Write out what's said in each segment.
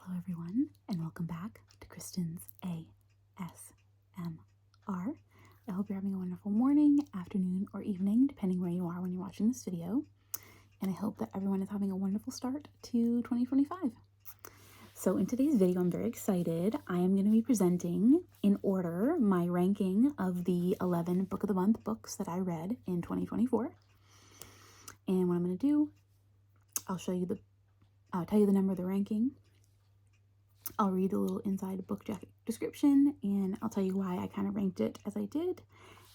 Hello everyone, and welcome back to Kristen's ASMR. I hope you're having a wonderful morning, afternoon, or evening, depending where you are when you're watching this video. And I hope that everyone is having a wonderful start to 2025. So in today's video, I'm very excited. I am going to be presenting in order my ranking of the 11 Book of the Month books that I read in 2024. And what I'm going to do, I'll tell you the number of the ranking. I'll read a little inside book jacket description, and I'll tell you why I kind of ranked it as I did.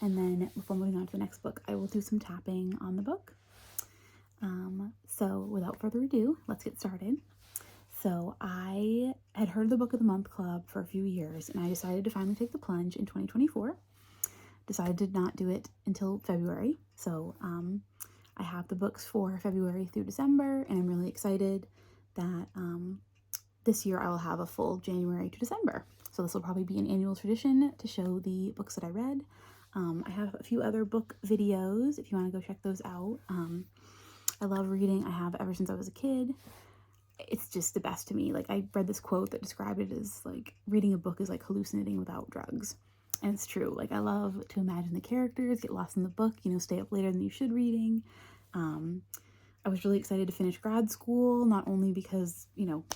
And then before moving on to the next book, I will do some tapping on the book. So without further ado, let's get started. So I had heard of the Book of the Month Club for a few years, and I decided to finally take the plunge in 2024. Decided to not do it until February. So I have the books for February through December, and I'm really excited that this year I will have a full January to December. So this will probably be an annual tradition to show the books that I read. I have a few other book videos if you want to go check those out. I love reading. I have ever since I was a kid. It's just the best to me. Like, I read this quote that described it as like reading a book is like hallucinating without drugs. And it's true. Like, I love to imagine the characters, get lost in the book, stay up later than you should reading. I was really excited to finish grad school, not only because,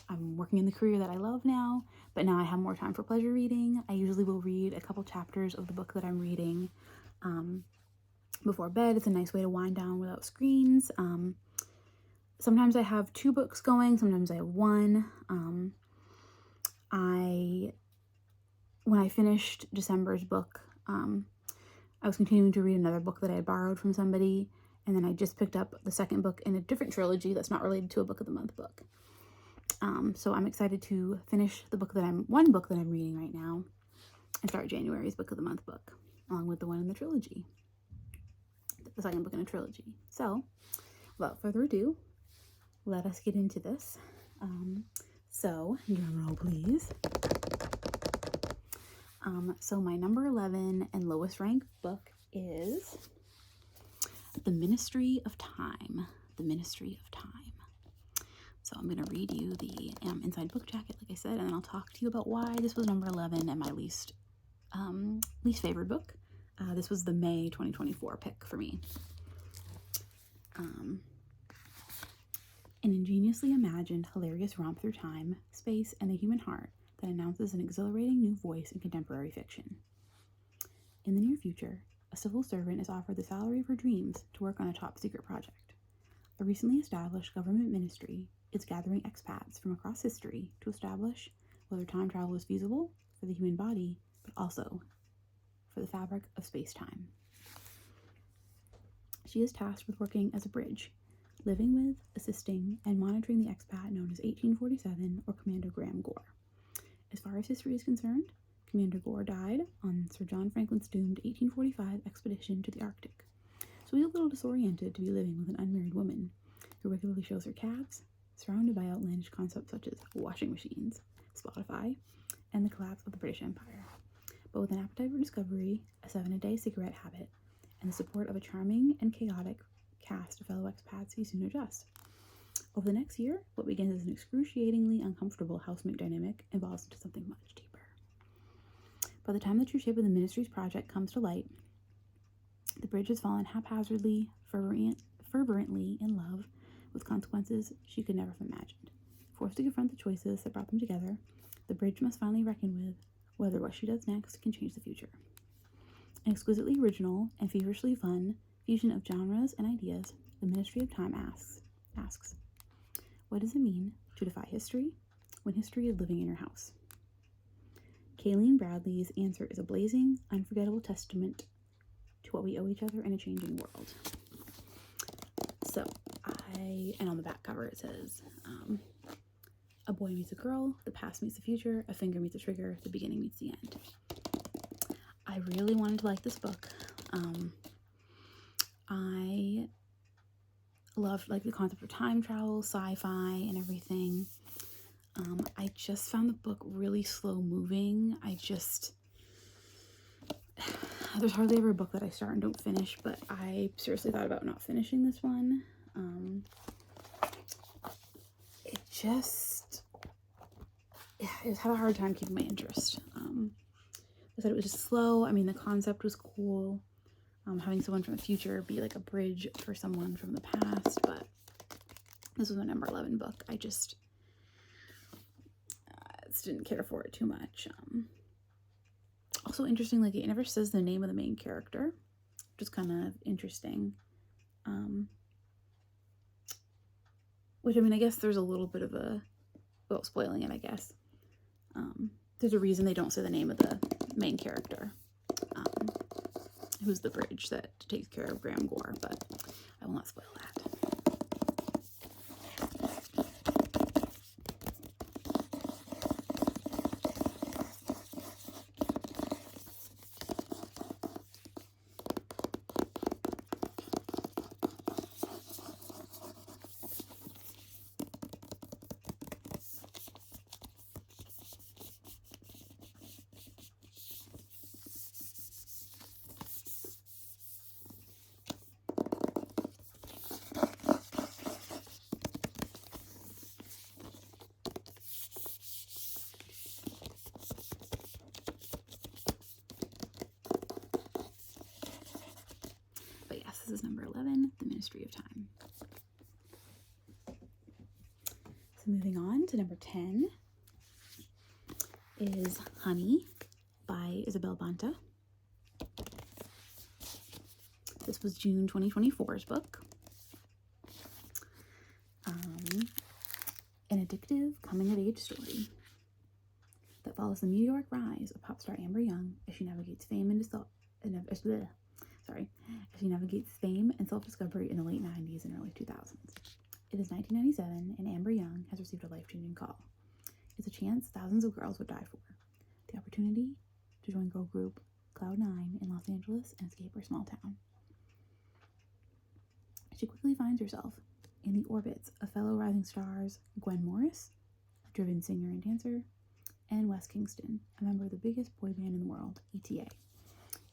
I'm working in the career that I love now, but now I have more time for pleasure reading. I usually will read a couple chapters of the book that I'm reading before bed. It's a nice way to wind down without screens. Sometimes I have 2 books going, sometimes I have 1. When I finished December's book, I was continuing to read another book that I had borrowed from somebody. And then I just picked up the second book in a different trilogy that's not related to a Book of the Month book. So I'm excited to finish one book that I'm reading right now and start January's Book of the Month book, along with the one in the trilogy, the second book in a trilogy. So without further ado, let us get into this. So drum roll please. So my number 11 and lowest ranked book is The Ministry of Time. The Ministry of Time. So I'm going to read you the inside book jacket, like I said, and then I'll talk to you about why this was number 11 and my least favorite book. This was the May 2024 pick for me. An ingeniously imagined, hilarious romp through time, space, and the human heart that announces an exhilarating new voice in contemporary fiction. In the near future, a civil servant is offered the salary of her dreams to work on a top-secret project. A recently established government ministry is gathering expats from across history to establish whether time travel is feasible for the human body, but also for the fabric of space-time. She is tasked with working as a bridge, living with, assisting, and monitoring the expat known as 1847 or Commander Graham Gore. As far as history is concerned, Commander Gore died on Sir John Franklin's doomed 1845 expedition to the Arctic, so he's a little disoriented to be living with an unmarried woman who regularly shows her calves, surrounded by outlandish concepts such as washing machines, Spotify, and the collapse of the British Empire. But with an appetite for discovery, a 7-a-day cigarette habit, and the support of a charming and chaotic cast of fellow expats, he soon adjusts. Over the next year, what begins as an excruciatingly uncomfortable housemate dynamic evolves into something much deeper. By the time the true shape of the ministry's project comes to light, the bridge has fallen haphazardly, fervently in love with consequences she could never have imagined. Forced to confront the choices that brought them together, the bridge must finally reckon with whether what she does next can change the future. An exquisitely original and feverishly fun fusion of genres and ideas, The Ministry of Time asks, what does it mean to defy history when history is living in your house? Kayleen Bradley's answer is a blazing, unforgettable testament to what we owe each other in a changing world. So, and on the back cover it says, a boy meets a girl, the past meets the future, a finger meets a trigger, the beginning meets the end. I really wanted to like this book. I loved the concept of time travel, sci-fi, and everything. I just found the book really slow moving. There's hardly ever a book that I start and don't finish, but I seriously thought about not finishing this one. It just yeah, it had a hard time keeping my interest. I said it was just slow. I mean, the concept was cool. Having someone from the future be like a bridge for someone from the past, but this was my number 11 book. I just didn't care for it too much. Also interesting, like it never says the name of the main character, which is kind of interesting. Which, I mean, I guess there's a little bit of a, well, spoiling it, I guess. There's a reason they don't say the name of the main character, who's the bridge that takes care of Graham Gore, but I will not spoil that. This is number 11, The Ministry of Time. So moving on to number 10 is Honey by Isabel Banta. This was June 2024's book. An addictive coming-of-age story that follows the meteoric rise of pop star Amber Young as she navigates fame and self-discovery in the late 90s and early 2000s. It is 1997, and Amber Young has received a life-changing call. It's a chance thousands of girls would die for. The opportunity to join girl group Cloud9 in Los Angeles and escape her small town. She quickly finds herself in the orbits of fellow rising stars Gwen Morris, a driven singer and dancer, and Wes Kingston, a member of the biggest boy band in the world, ETA.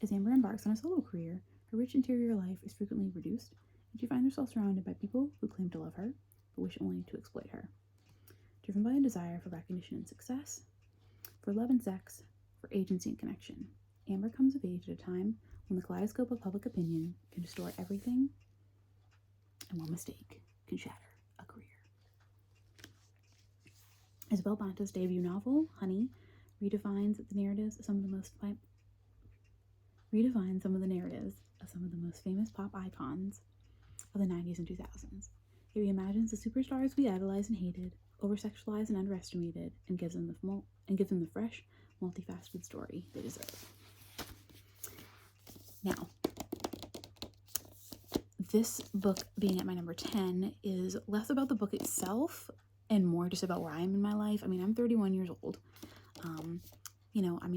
As Amber embarks on a solo career, her rich interior life is frequently reduced, and she finds herself surrounded by people who claim to love her, but wish only to exploit her. Driven by a desire for recognition and success, for love and sex, for agency and connection, Amber comes of age at a time when the kaleidoscope of public opinion can distort everything, and one mistake can shatter a career. Isabel Banta's debut novel, Honey, redefines some of the narratives of some of the most famous pop icons of the 90s and 2000s. It reimagines the superstars we idolized and hated, over-sexualized and underestimated, and gives them the fresh, multifaceted story they deserve. Now, this book being at my number 10 is less about the book itself and more just about where I am in my life. I mean, I'm 31 years old.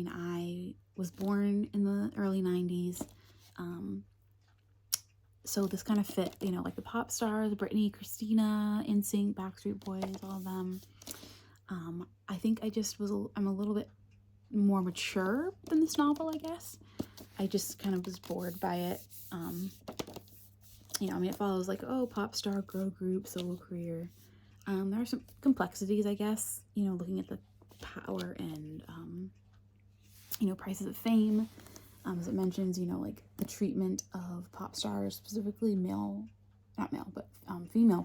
I was born in the early 90s. So this kind of fit, like the pop stars, Britney, Christina, NSYNC, Backstreet Boys, all of them. I think I'm a little bit more mature than this novel, I guess. I just kind of was bored by it. It follows pop star, girl group, solo career. There are some complexities, I guess, looking at the power and, prices of fame. As it mentions, the treatment of pop stars, specifically female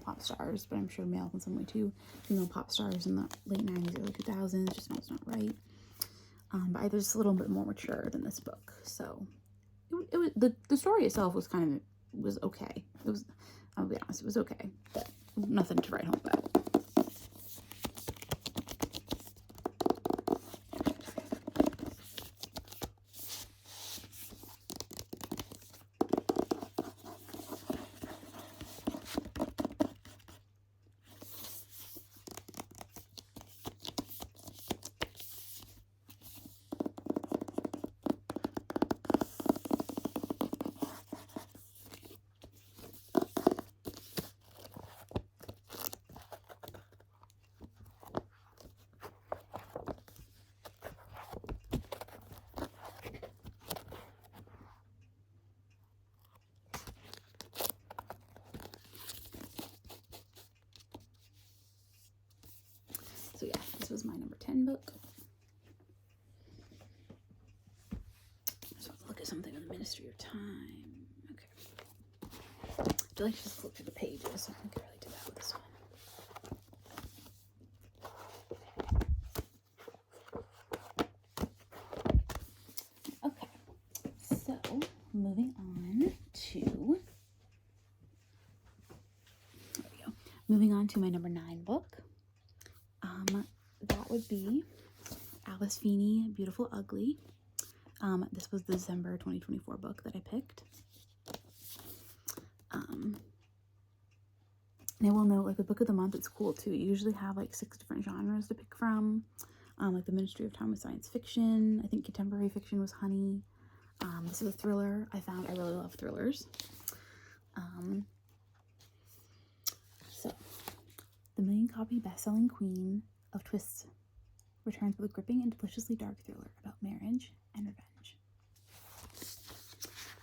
pop stars, but I'm sure male in some way too. Female pop stars in the late 90s, early 2000s, just know it's not right. But I was a little bit more mature than this book, so it was the story itself was okay. I'll be honest, it was okay, but nothing to write home about. So yeah, this was my number 10 book. So I'll look at something on the Ministry of Time. Okay. I like to just flip through the pages. So I think I really did that with this one. Moving on to, there we go. Moving on to my number 9 book. That would be Alice Feeney, Beautiful Ugly. This was the December 2024 book that I picked. And I will note, like, the book of the month, it's cool too. You usually have like 6 different genres to pick from. Like the Ministry of Time was science fiction. I think contemporary fiction was Honey. This is a thriller. I really love thrillers. So, the million-copy best-selling queen of twists returns with a gripping and deliciously dark thriller about marriage and revenge.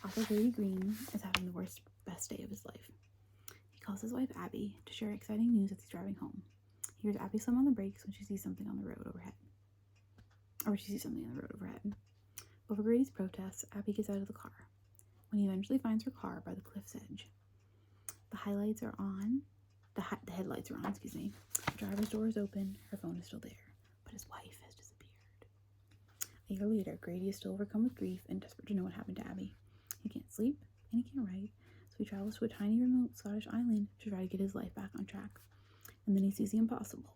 Author Grady Green is having the best day of his life. He calls his wife Abby to share exciting news as he's driving home. He hears Abby slam on the brakes when she sees something on the road overhead. Over Grady's protests, Abby gets out of the car. When he eventually finds her car by the cliff's edge, the headlights are on, The driver's door is open, her phone is still there, but his wife has disappeared. A year later, Grady is still overcome with grief and desperate to know what happened to Abby. He can't sleep, and he can't write, so he travels to a tiny remote Scottish island to try to get his life back on track. And then he sees the impossible.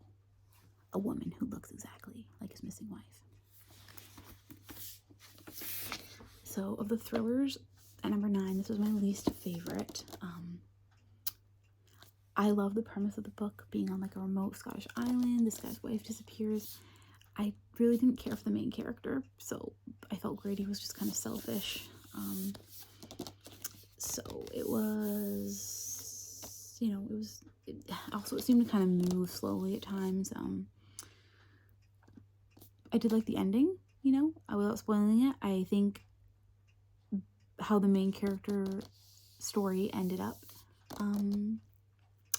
A woman who looks exactly like his missing wife. So, of the thrillers, at number 9, this was my least favorite. I love the premise of the book, being on like a remote Scottish island. This guy's wife disappears. I really didn't care for the main character, so I felt Grady was just kind of selfish. So it was, it seemed to kind of move slowly at times. I did like the ending, without spoiling it. I think how the main character story ended up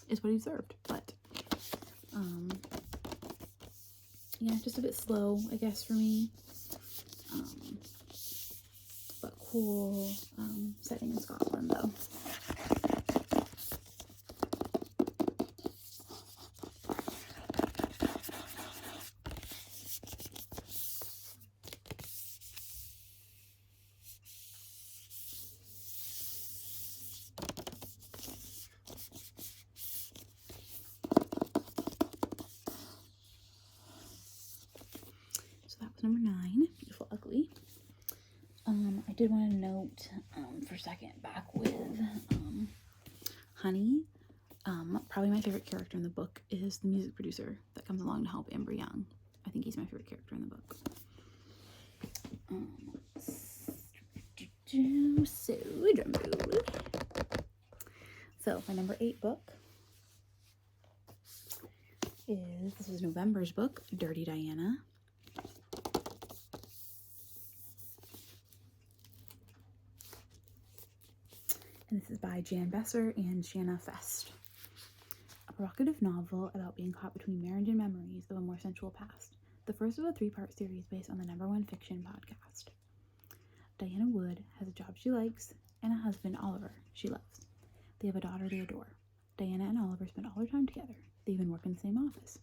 is what he deserved, but yeah, just a bit slow, I guess, for me, but cool setting in Scotland though. Number 9, Beautiful Ugly. I did want to note for a second back with Honey. Probably my favorite character in the book is the music producer that comes along to help Amber Young. I think he's my favorite character in the book. So my number 8 book this was November's book, Dirty Diana. And this is by Jan Besser and Shanna Fest. A provocative novel about being caught between marriage and memories of a more sensual past. The first of a 3-part series based on the #1 fiction podcast. Diana Wood has a job she likes and a husband, Oliver, she loves. They have a daughter they adore. Diana and Oliver spend all their time together. They even work in the same office.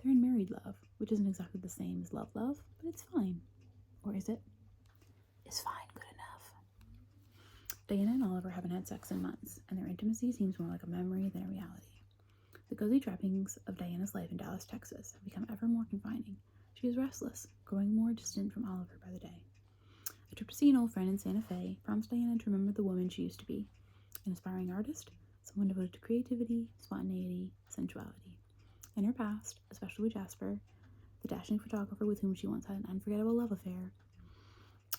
They're in married love, which isn't exactly the same as love, but it's fine. Or is it? Is fine good enough? Diana and Oliver haven't had sex in months, and their intimacy seems more like a memory than a reality. The cozy trappings of Diana's life in Dallas, Texas have become ever more confining. She is restless, growing more distant from Oliver by the day. A trip to see an old friend in Santa Fe prompts Diana to remember the woman she used to be. An aspiring artist, someone devoted to creativity, spontaneity, sensuality. In her past, especially with Jasper, the dashing photographer with whom she once had an unforgettable love affair,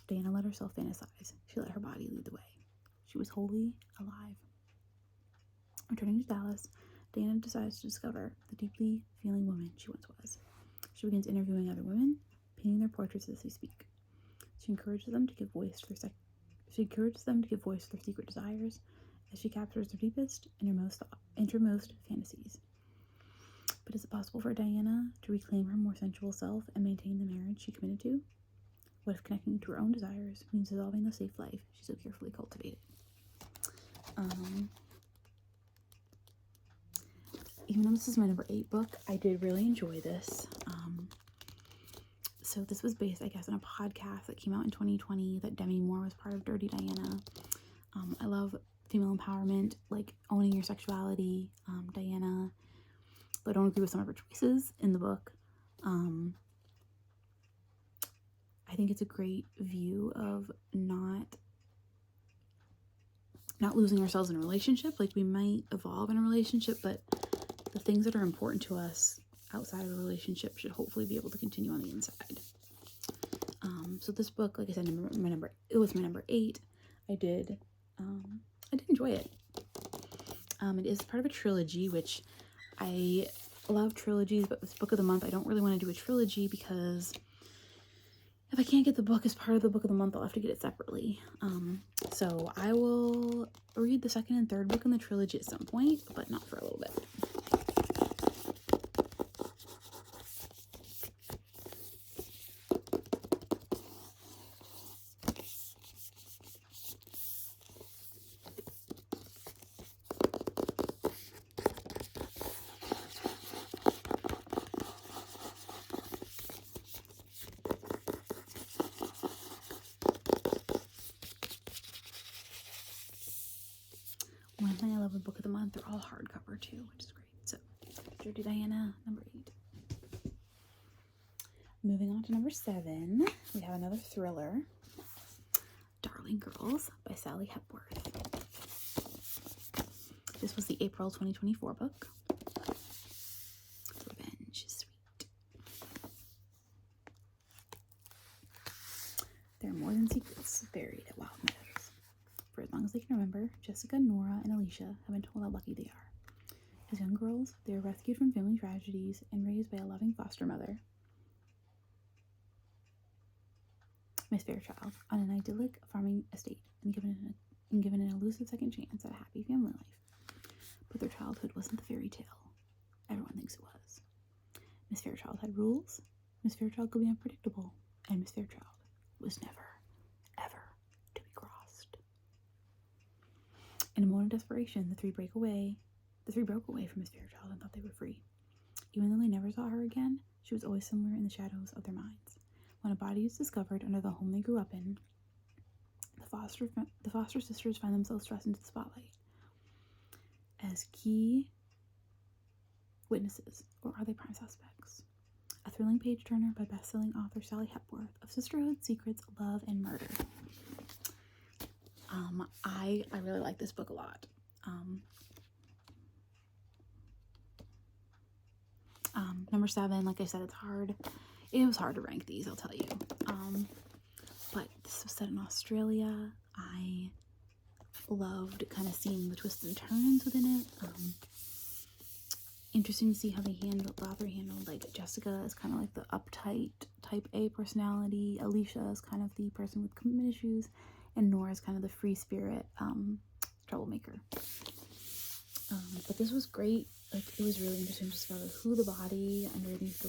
Diana let herself fantasize. She let her body lead the way. She was wholly alive. Returning to Dallas, Diana decides to discover the deeply feeling woman she once was. She begins interviewing other women, painting their portraits as they speak. She encourages them to give voice to their secret desires, as she captures their deepest, innermost fantasies. But is it possible for Diana to reclaim her more sensual self and maintain the marriage she committed to? What if connecting to her own desires means dissolving the safe life she so carefully cultivated? Even though this is my number 8 book, I did really enjoy this. So this was based, I guess, on a podcast that came out in 2020 that Demi Moore was part of, Dirty Diana. I love female empowerment, like owning your sexuality. Diana, but I don't agree with some of her choices in the book. I think it's a great view of not losing ourselves in a relationship. Like, we might evolve in a relationship, but the things that are important to us outside of a relationship should hopefully be able to continue on the inside. So this book, like I said, it was my number 8. I did enjoy it. It is part of a trilogy, which I love trilogies, but with Book of the Month, I don't really want to do a trilogy because if I can't get the book as part of the Book of the Month, I'll have to get it separately. So I will read the second and third book in the trilogy at some point, but not for a little bit. One thing I love with Book of the Month, they're all hardcover too, which is great. So, Dirty Diana, number 8. Moving on to number 7, we have another thriller, Darling Girls by Sally Hepworth. This was the April 2024 book. Revenge is sweet. There are more than secrets buried at Wild Meadows. For as long as they can remember, Jessica, Nora, and Alicia have been told how lucky they are. As young girls, they are rescued from family tragedies and raised by a loving foster mother, Miss Fairchild, on an idyllic farming estate and given an elusive second chance at a happy family life. But their childhood wasn't the fairy tale everyone thinks it was. Miss Fairchild had rules, Miss Fairchild could be unpredictable, and Miss Fairchild was never, ever to be crossed. In a moment of desperation, the three broke away from Miss Fairchild and thought they were free. Even though they never saw her again, she was always somewhere in the shadows of their minds. When a body is discovered under the home they grew up in, the foster sisters find themselves thrust into the spotlight as key witnesses, or are they prime suspects? A thrilling page-turner by best-selling author Sally Hepworth of sisterhood, secrets, love, and murder. I really like this book a lot. Number 7, like I said, it's hard. It was hard to rank these, I'll tell you. But this was set in Australia. I loved kind of seeing the twists and turns within it. Interesting to see how the author handled, like, Jessica is kind of like the uptight type A personality. Alicia is kind of the person with commitment issues, and Nora is kind of the free spirit troublemaker. But this was great. Like, it was really interesting to discover who the body underneath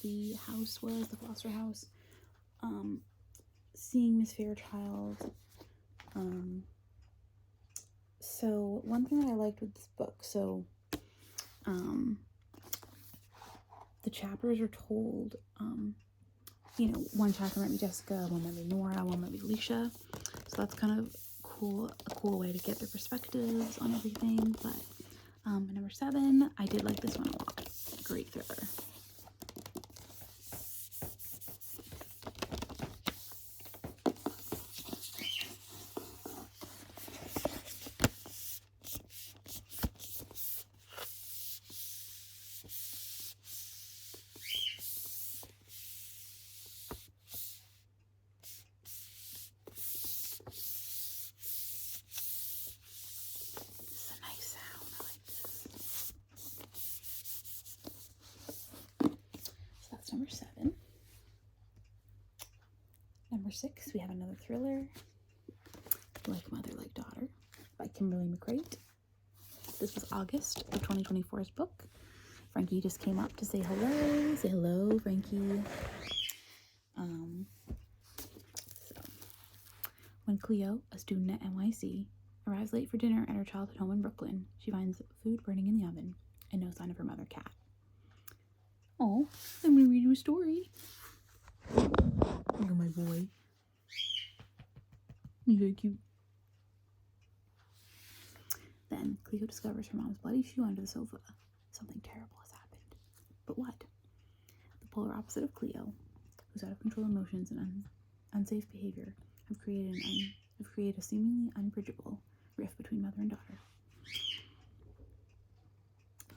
the house was, the foster house. Seeing Miss Fairchild. So one thing that I liked with this book, the chapters are told, one chapter might be Jessica, one might be Nora, one might be Alicia. So that's kind of a cool way to get their perspectives on everything. But number 7, I did like this one a lot. Great thriller. Number 7. Number 6, we have another thriller, Like Mother, Like Daughter by Kimberly McCreight. This was August of 2024's book. Frankie just came up to say hello. Say hello, Frankie. So, when Cleo, a student at NYC, arrives late for dinner at her childhood home in Brooklyn, she finds food burning in the oven and no sign of her mother, Kat. Oh, I'm gonna read you a story. Look at my boy. He's very cute. Then Cleo discovers her mom's bloody shoe under the sofa. Something terrible has happened. But what? The polar opposite of Cleo, whose out of control emotions and unsafe behavior have created a seemingly unbridgeable rift between mother and daughter.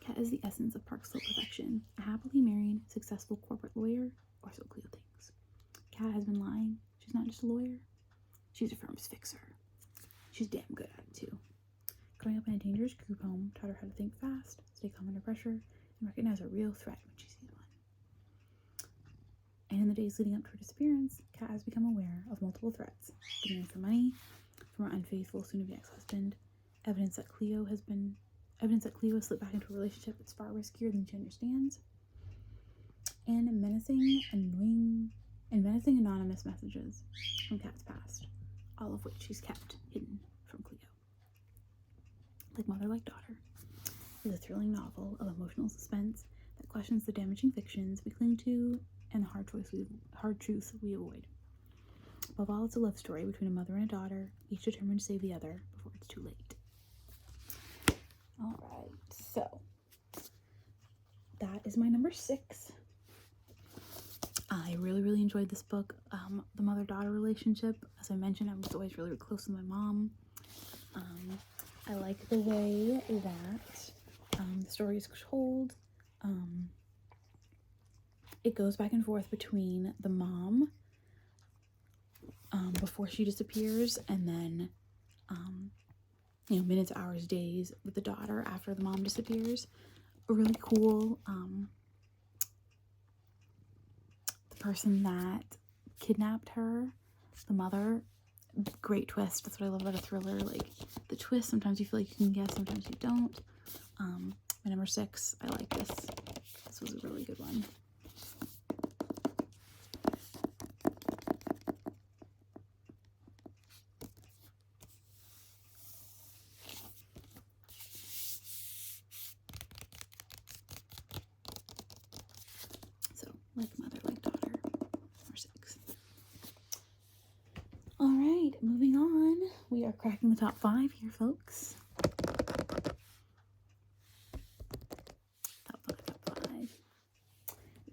Kat is the essence of Park Slope perfection, a happily married, successful corporate lawyer, or so Cleo thinks. Kat has been lying. She's not just a lawyer. She's a firm's fixer. She's damn good at it, too. Growing up in a dangerous group home taught her how to think fast, stay calm under pressure, and recognize a real threat when she sees one. And in the days leading up to her disappearance, Kat has become aware of multiple threats: demand for money from her unfaithful soon-to-be ex-husband, evidence that Cleo has slipped back into a relationship that's far riskier than she understands, and menacing anonymous messages from Kat's past, all of which she's kept hidden from Cleo. Like Mother, Like Daughter is a thrilling novel of emotional suspense that questions the damaging fictions we cling to and the hard truths we avoid. Above all, it's a love story between a mother and a daughter, each determined to save the other before it's too late. Alright, so that is my number 6. I really enjoyed this book. The mother-daughter relationship, as I mentioned, I was always really close to my mom. I like the way that the story is told. It goes back and forth between the mom before she disappears, and then minutes, hours, days with the daughter after the mom disappears. Really cool. The person that kidnapped her, the mother, great twist. That's what I love about a thriller. Like, the twist, sometimes you feel like you can guess, sometimes you don't. My number 6, I like this. This was a really good one. So, like Mother, Like Daughter, number 6. Alright, moving on. We are cracking the top 5 here, folks. Top 5. We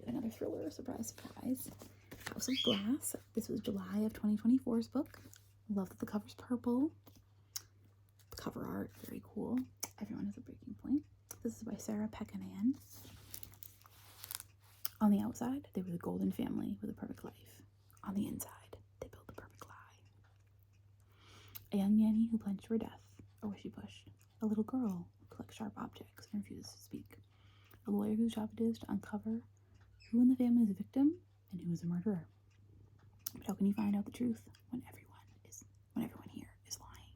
have another thriller, surprise. House of Glass. This was July of 2024's book. Love that the cover's purple. The cover art, very cool. Everyone has a breaking point. This is by Sarah Pekanan. On the outside, they were the golden family with a perfect life. On the inside, they built the perfect lie. A young nanny who plunged to her death, or was she pushed? A little girl who collects sharp objects and refuses to speak. A lawyer whose job it is to uncover who in the family is a victim and who is a murderer. But how can you find out the truth when everyone here is lying?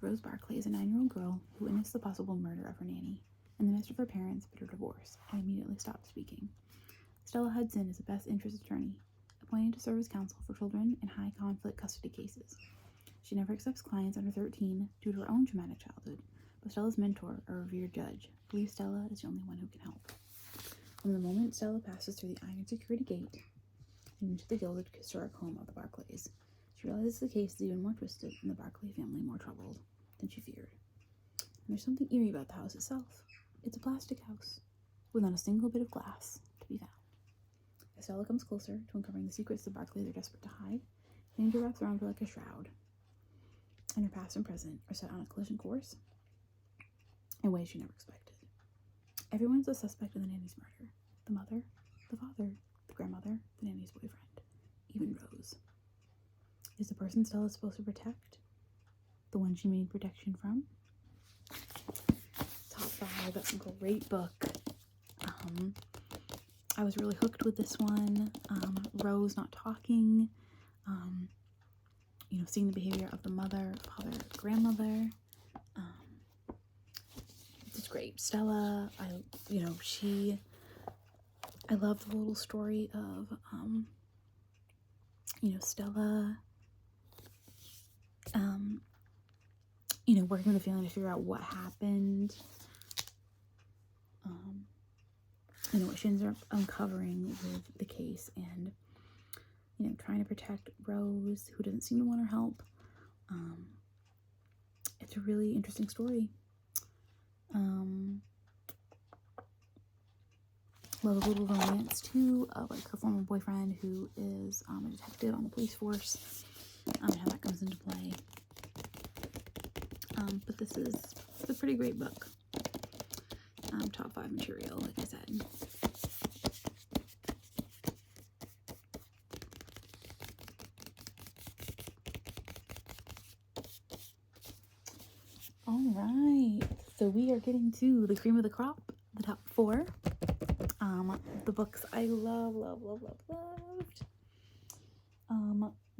Rose Barclay is a 9-year-old girl who witnessed the possible murder of her nanny in the midst of her parents' bitter divorce and immediately stopped speaking. Stella Hudson is a best interest attorney, appointed to serve as counsel for children in high-conflict custody cases. She never accepts clients under 13 due to her own traumatic childhood, but Stella's mentor, a revered judge, believes Stella is the only one who can help. From the moment Stella passes through the iron security gate and into the gilded historic home of the Barclays, she realizes the case is even more twisted and the Barclay family more troubled than she feared. And there's something eerie about the house itself. It's a plastic house, with not a single bit of glass to be found. As Stella comes closer to uncovering the secrets the Barclays are desperate to hide, danger wraps around her like a shroud, and her past and present are set on a collision course in ways she never expected. Everyone's a suspect in the nanny's murder. The mother, the father, the grandmother, the nanny's boyfriend, even Rose. Is the person Stella is supposed to protect the one she made protection from? Top 5, that's a great book. I was really hooked with this one. Rose not talking, seeing the behavior of the mother, father, grandmother, it's great. Stella, I love the little story of, Stella, working with the family to figure out what happened, what she ends up uncovering with the case, and, trying to protect Rose, who doesn't seem to want her help. It's a really interesting story. Love a little romance too, of like her former boyfriend who is a detective on the police force, and how that comes into play. But this is a pretty great book. Top 5 material, like I said. All right, so we are getting to the cream of the crop, the top 4. The books I loved.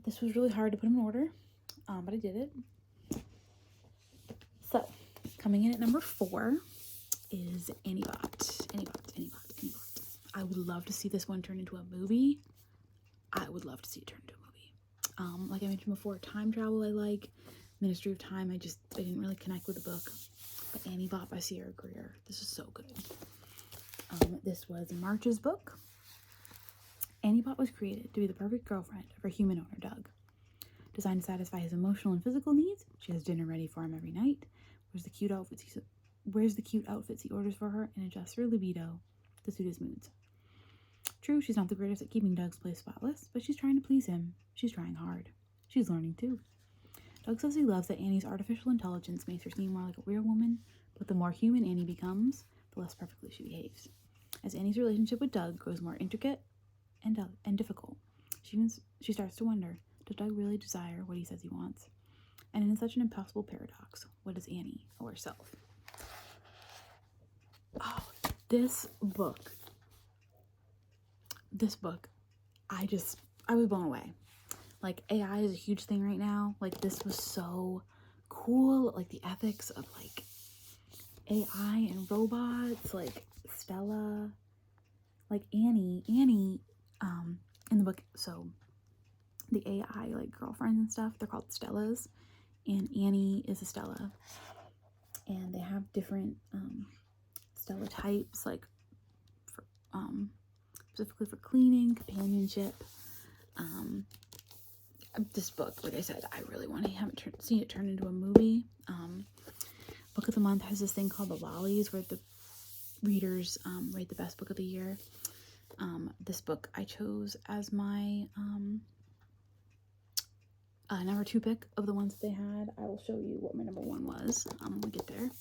This was really hard to put them in order, but I did it. So, coming in at number 4 is Annie Bot. I would love to see this one turn into a movie. I would love to see it turn into a movie. Like I mentioned before, time travel I like. Ministry of Time, I didn't really connect with the book. But Annie Bot by Sierra Greer, this is so good. This was March's book. Annie Bot was created to be the perfect girlfriend of her human owner, Doug. Designed to satisfy his emotional and physical needs, she has dinner ready for him every night, wears the cute outfits he orders for her, and adjusts her libido to suit his moods. True, she's not the greatest at keeping Doug's place spotless, but she's trying to please him. She's trying hard. She's learning too. Doug says he loves that Annie's artificial intelligence makes her seem more like a real woman, but the more human Annie becomes, the less perfectly she behaves. As Annie's relationship with Doug grows more intricate and difficult, she starts to wonder, does Doug really desire what he says he wants? And in such an impossible paradox, what does Annie owe herself? Oh, this book, I was blown away. Like, AI is a huge thing right now. Like, this was so cool. Like, the ethics of, like, AI and robots. Like, Stella. Like, Annie, in the book, so the AI, like, girlfriends and stuff, they're called Stellas. And Annie is a Stella. And they have different, Stella types, like, for, specifically for cleaning, companionship. This book, like I said, I really want to see it turn into a movie. Book of the month has this thing called the Lollies, where the readers rate the best book of the year. This book I chose as my number 2 pick of the ones that they had. I will show you what my number 1 was when we get there.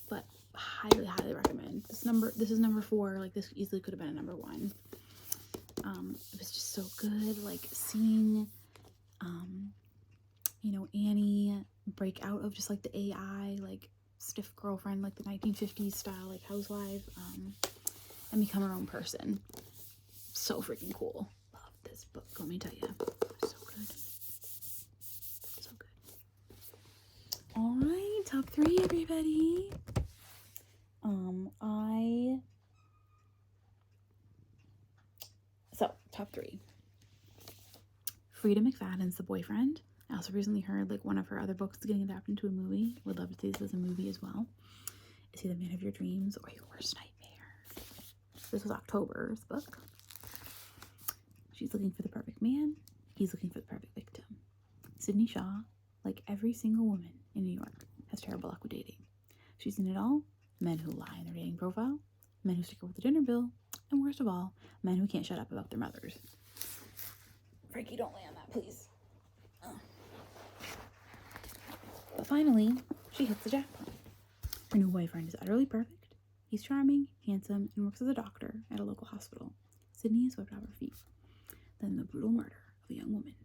But highly recommend. This is number 4. Like, this easily could have been a number 1. It was just so good, like, seeing, Annie break out of just, like, the AI, like, stiff girlfriend, like, the 1950s style, like, housewife, and become her own person. So freaking cool. Love this book, let me tell you. So good. Alright, top 3, everybody. Top 3. Frida McFadden's The Boyfriend. I also recently heard, like, one of her other books is getting adapted into a movie. Would love to see this as a movie as well. Is he the man of your dreams or your worst nightmare? This was October's book. She's looking for the perfect man. He's looking for the perfect victim. Sydney Shaw, like every single woman in New York, has terrible luck with dating. She's seen it all. Men who lie in their dating profile. Men who stick with the dinner bill. And worst of all, men who can't shut up about their mothers. Frankie, don't lay on that, please. Oh. But finally, she hits the jackpot. Her new boyfriend is utterly perfect. He's charming, handsome, and works as a doctor at a local hospital. Sydney is swept off her feet. Then the brutal murder of a young woman.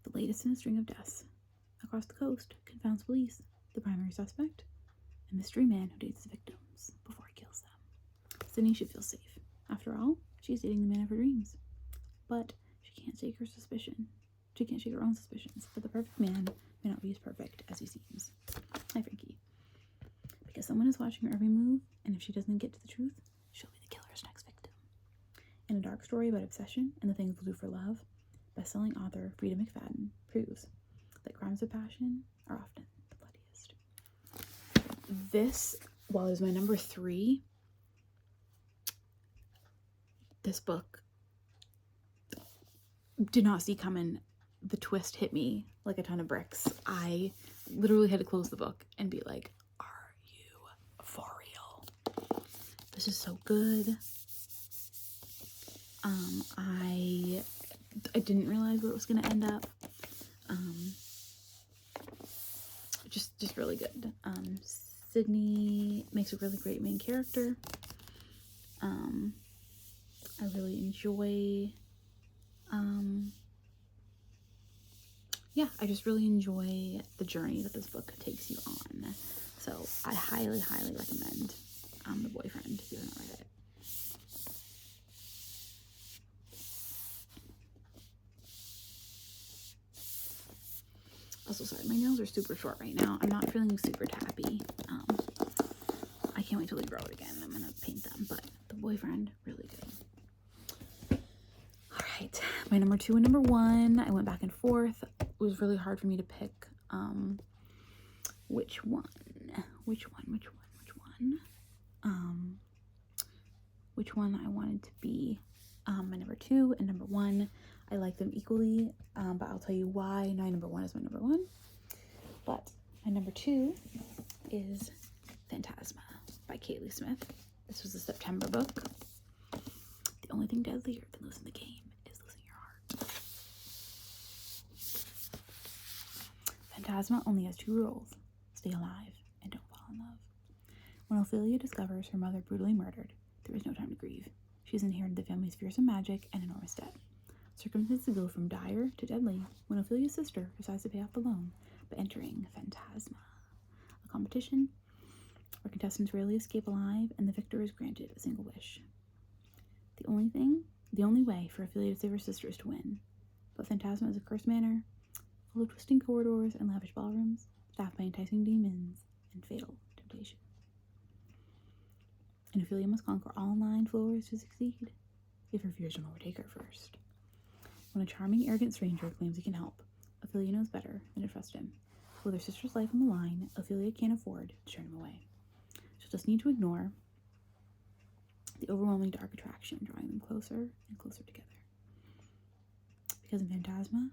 The latest in a string of deaths across the coast confounds police, the primary suspect, a mystery man who dates the victims before he kills them. Sydney should feel safe. After all, she's dating the man of her dreams. But she can't shake her suspicion. She can't shake her own suspicions that the perfect man may not be as perfect as he seems. Hi, Frankie. Because someone is watching her every move, and if she doesn't get to the truth, she'll be the killer's next victim. In a dark story about obsession and the things we'll do for love, best-selling author Frida McFadden proves that crimes of passion are often the bloodiest. This, while it was my number 3, this book did not see coming. The twist hit me like a ton of bricks. I literally had to close the book and be like, are you for real? This is so good. I didn't realize where it was going to end up. Just really good. Sydney makes a really great main character. I really enjoy, I just really enjoy the journey that this book takes you on. So I highly, highly recommend The Boyfriend if you haven't read it. Also, sorry, my nails are super short right now. I'm not feeling super tappy. I can't wait till they grow it again. I'm gonna paint them, but The Boyfriend, really good. All right, my number 2 and number 1. I went back and forth. It was really hard for me to pick which one I wanted to be my number 2 and number 1. I like them equally, but I'll tell you why my number 1 is my number 1. But my number 2 is Fantasma by Kaylee Smith. This was a September book. The only thing deadlier than losing the game is losing your heart. Fantasma only has 2 rules: stay alive and don't fall in love. When Ophelia discovers her mother brutally murdered, there is no time to grieve. She has inherited the family's fearsome magic and enormous debt. Circumstances go from dire to deadly when Ophelia's sister decides to pay off the loan by entering Fantasma, a competition where contestants rarely escape alive and the victor is granted a single wish. The only way for Ophelia to save her sister is to win. But Fantasma is a cursed manor, full of twisting corridors and lavish ballrooms, staffed by enticing demons and fatal temptation. And Ophelia must conquer all 9 floors to succeed, if her fears don't overtake her first. When a charming, arrogant stranger claims he can help, Ophelia knows better than to trust him. With her sister's life on the line, Ophelia can't afford to turn him away. She'll just need to ignore the overwhelming dark attraction drawing them closer and closer together. Because in Fantasma,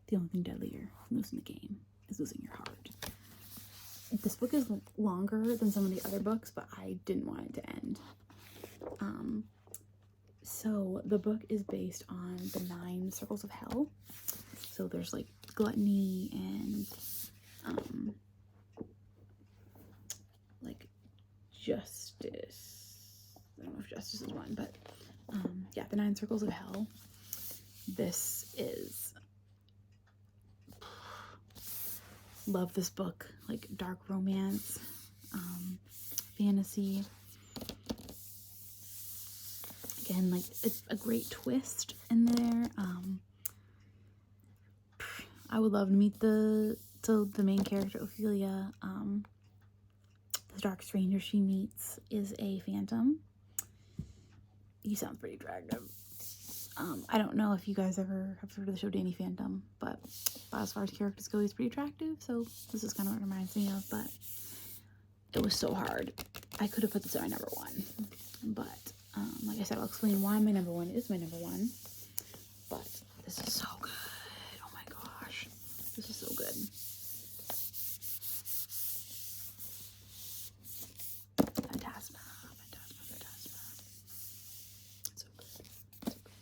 the only thing deadlier than losing the game is losing your heart. This book is longer than some of the other books, but I didn't want it to end. So the book is based on the 9 circles of hell. So there's like gluttony and like justice. I don't know if justice is one, but the 9 circles of hell. This is, love this book, like dark romance, fantasy. Again, like it's a great twist in there. I would love to meet the main character, Ophelia. The dark stranger she meets is a phantom. He sounds pretty attractive. I don't know if you guys ever have heard of the show Danny Phantom, but as far as characters go, he's pretty attractive, so this is kind of what it reminds me of, but it was so hard. I could have put this at my number 1, but like I said, I'll explain why my number 1 is my number 1, but this is so good. Oh my gosh, this is so good. Fantasma. So good. So good.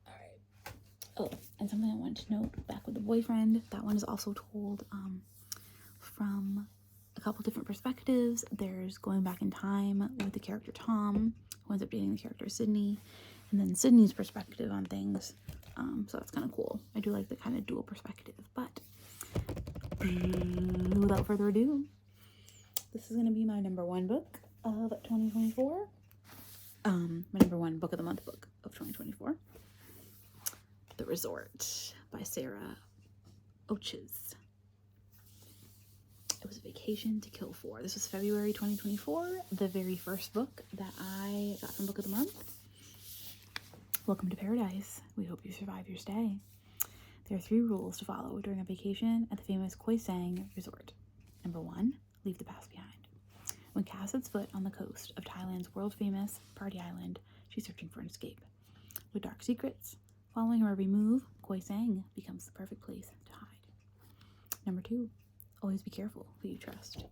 Alright. Oh, and something I wanted to note back with The Boyfriend, that one is also told from a couple different perspectives. There's going back in time with the character Tom, who ends up dating the character Sydney, and then Sydney's perspective on things. So that's kind of cool. I do like the kind of dual perspective, but without further ado, this is going to be my number 1 book of 2024. My number 1 book of the month book of 2024. The Resort Sarah Oches. It was a Vacation to Kill For. This was February 2024, the very first book that I got from Book of the Month. Welcome to paradise. We hope you survive your stay. There are 3 rules to follow during a vacation at the famous Khoi Sang Resort. Number 1, leave the past behind. When Cass sets foot on the coast of Thailand's world-famous party island, she's searching for an escape. With dark secrets following her every move, Khoi Sang becomes the perfect place to hide. Number 2, always be careful who you trust.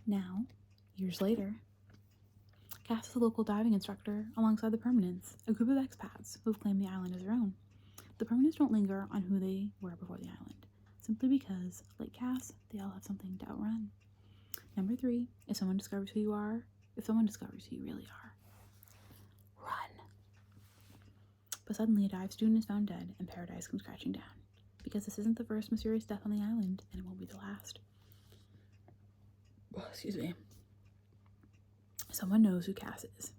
Now, years later, Cass is a local diving instructor alongside the Permanents, a group of expats who have claimed the island as their own. The Permanents don't linger on who they were before the island, simply because, like Cass, they all have something to outrun. Number 3, if someone discovers who you really are, run. But suddenly a dive student is found dead and paradise comes crashing down, because this isn't the first mysterious death on the island, and it won't be the last. Oh, excuse me. Someone knows who Cass is,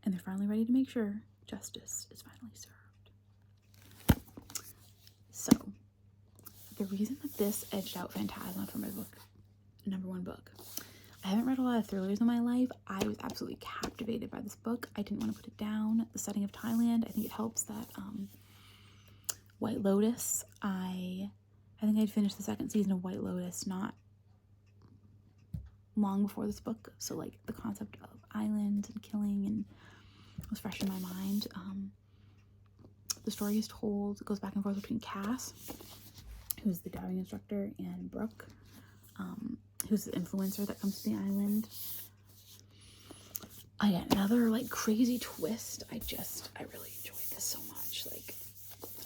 and they're finally ready to make sure justice is finally served. So, the reason that this edged out Fantasma for my number 1 book, I haven't read a lot of thrillers in my life. I was absolutely captivated by this book. I didn't want to put it down. The setting of Thailand, I think it helps that White Lotus, I think I'd finished the 2nd season of White Lotus not long before this book, so like the concept of islands and killing and was fresh in my mind. The story is told, it goes back and forth between Cass, who's the diving instructor, and Brooke, who's the influencer that comes to the island. Again, another like crazy twist. I really enjoyed this so much. Like,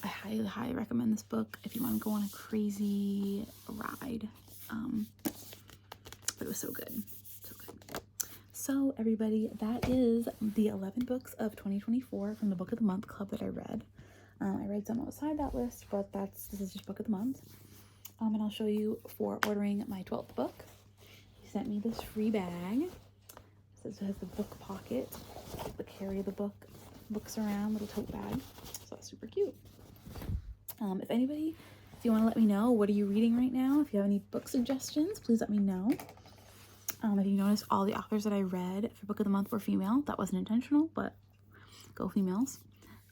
I highly recommend this book if you want to go on a crazy ride. But it was so good. So everybody, that is the 11 books of 2024 from the Book of the Month Club that I read. I read some outside that list, but this is just Book of the Month. And I'll show you for ordering my 12th book. He sent me this free bag. It has the book pocket, the carry the books around, little tote bag. So that's super cute. If you want to let me know, what are you reading right now? If you have any book suggestions, please let me know. If you notice, all the authors that I read for Book of the Month were female. That wasn't intentional, but go females.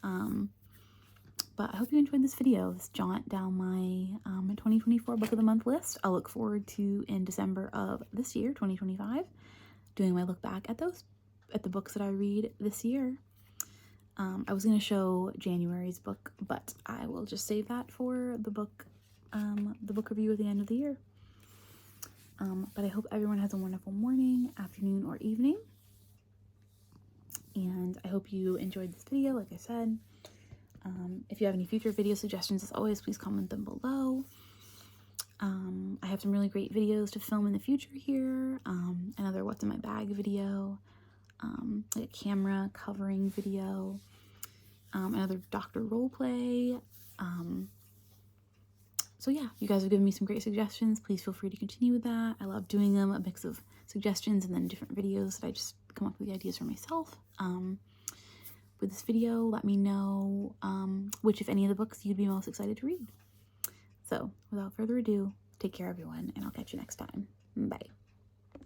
But I hope you enjoyed this video, this jaunt down my 2024 Book of the Month list. I'll look forward to, in December of this year, 2025, doing my look back at the books that I read this year. I was going to show January's book, but I will just save that for the book review at the end of the year. But I hope everyone has a wonderful morning, afternoon, or evening. And I hope you enjoyed this video, like I said. If you have any future video suggestions, as always, please comment them below. I have some really great videos to film in the future here. Another What's in My Bag video, like a camera covering video, another doctor roleplay. So yeah, you guys have given me some great suggestions. Please feel free to continue with that. I love doing them, a mix of suggestions and then different videos that I just come up with the ideas for myself. With this video, let me know which, if any, of the books you'd be most excited to read. So without further ado, take care everyone, and I'll catch you next time. Bye.